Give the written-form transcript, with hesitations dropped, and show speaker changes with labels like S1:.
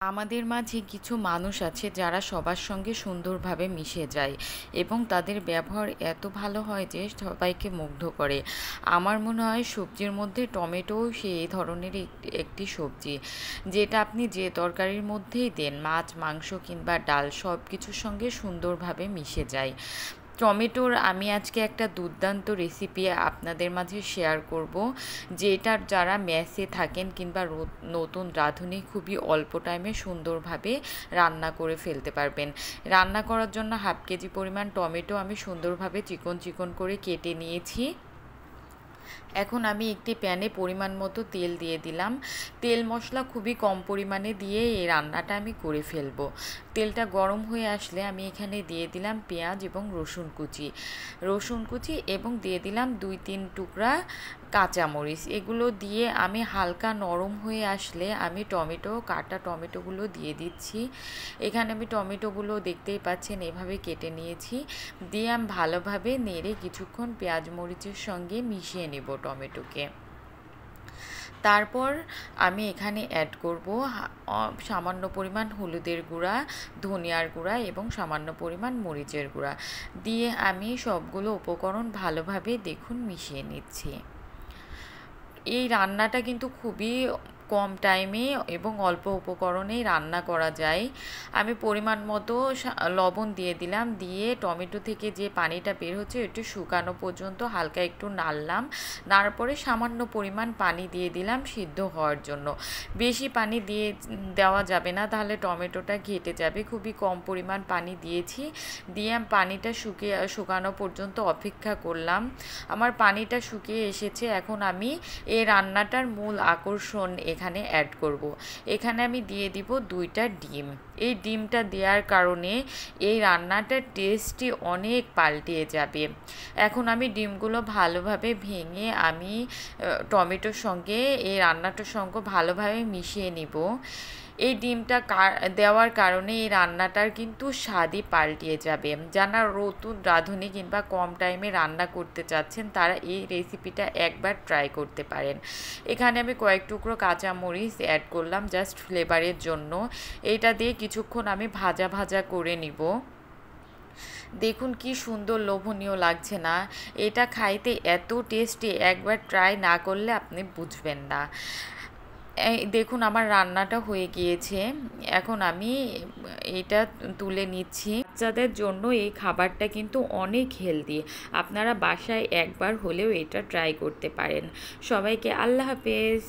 S1: আমাদের মাঝে কিছু মানুষ আছে যারা সবার সঙ্গে সুন্দরভাবে মিশে যায় এবং তাদের ব্যবহার এত ভালো হয় যে সবাইকে মুগ্ধ করে। আমার মনে হয় সবজির মধ্যে টমেটোও সেই ধরনের একটি সবজি, যেটা আপনি যে তরকারির মধ্যেই দেন, মাছ, মাংস কিংবা ডাল, সব কিছুর সঙ্গে সুন্দরভাবে মিশে যায়। টমেটোর আমি আজকে একটা দুর্দান্ত রেসিপি আপনাদের মাঝে শেয়ার করব, যেটার যারা মেসে থাকেন কিংবা নতুন রাঁধুনি খুবই অল্প টাইমে সুন্দরভাবে রান্না করে ফেলতে পারবেন। রান্না করার জন্য 1/2 কেজি পরিমাণ টমেটো আমি সুন্দরভাবে চিকন চিকন করে কেটে নিয়েছি। এখন আমি একটি প্যানে পরিমাণ মতো তেল দিয়ে দিলাম। তেল মশলা খুবই কম পরিমাণে দিয়ে এই রান্নাটা আমি করে ফেলবো। তেলটা গরম হয়ে আসলে আমি এখানে দিয়ে দিলাম পেঁয়াজ এবং রসুন কুচি এবং দিয়ে দিলাম 2-3 টুকরা কাঁচামরিচ। এগুলো দিয়ে আমি হালকা নরম হয়ে আসলে আমি কাটা টমেটোগুলো দিয়ে দিচ্ছি। এখানে আমি টমেটোগুলো দেখতেই পাচ্ছেন এভাবে কেটে নিয়েছি। দিয়ে আমি ভালোভাবে নেড়ে কিছুক্ষণ পেঁয়াজ মরিচের সঙ্গে মিশিয়ে নেব টমেটোকে। তারপর আমি এখানে অ্যাড করব সামান্য পরিমাণ হলুদের গুঁড়া, ধনিয়ার গুঁড়া এবং সামান্য পরিমাণ মরিচের গুঁড়া দিয়ে আমি সবগুলো উপকরণ ভালোভাবে মিশিয়ে নিচ্ছি। এই রান্নাটা কিন্তু খুবই কম টাইমে এবং অল্প উপকরণেই রান্না করা যায়। আমি পরিমাণ মতো লবণ দিয়ে দিলাম, দিয়ে টমেটো থেকে যে পানিটা বের হচ্ছে একটু শুকানো পর্যন্ত হালকা একটু নাড়লাম। নাড়ার পরে সামান্য পরিমাণ পানি দিয়ে দিলাম সিদ্ধ হওয়ার জন্য। বেশি পানি দেওয়া যাবে না, তাহলে টমেটোটা ঘেটে যাবে। খুবই কম পরিমাণ পানি দিয়েছি। দিয়ে পানিটা শুকানো পর্যন্ত অপেক্ষা করলাম। আমার পানিটা শুকিয়ে এসেছে। এখন আমি এই রান্নাটার মূল আকর্ষণ এখানে অ্যাড করব। এখানে আমি দিয়ে দিব 2টা ডিম। এই ডিমটা দেওয়ার কারণে এই রান্নাটার টেস্টই অনেক পাল্টিয়ে যাবে। এখন আমি ডিমগুলো ভালোভাবে ভেঙে আমি টমেটোর সঙ্গে এই রান্নাটার সঙ্গে ভালোভাবে মিশিয়ে নিব। এই ডিমটা দেওয়ার কারণে এই রান্নাটার কিন্তু স্বাদই পাল্টিয়ে যাবে। যারা নতুন রাঁধুনি কিংবা কম টাইমে রান্না করতে চাচ্ছেন তারা এই রেসিপিটা একবার ট্রাই করতে পারেন। এখানে আমি কয়েক টুকরো কাঁচামরিচ অ্যাড করলাম জাস্ট ফ্লেভারের জন্য। এইটা দিয়ে কিছুক্ষণ আমি ভাজা ভাজা করে নিব। দেখুন কি সুন্দর লোভনীয় লাগছে না? এটা খাইতে এত টেস্টি, একবার ট্রাই না করলে আপনি বুঝবেন না। দেখুন আমার রান্নাটা হয়ে গিয়েছে। এখন আমি এটা তুলে নিচ্ছি। বাচ্চাদের জন্য এই খাবারটা কিন্তু অনেক হেলদি। আপনারা বাসায় একবার হলেও এটা ট্রাই করতে পারেন। সবাইকে আল্লাহ হাফেজ।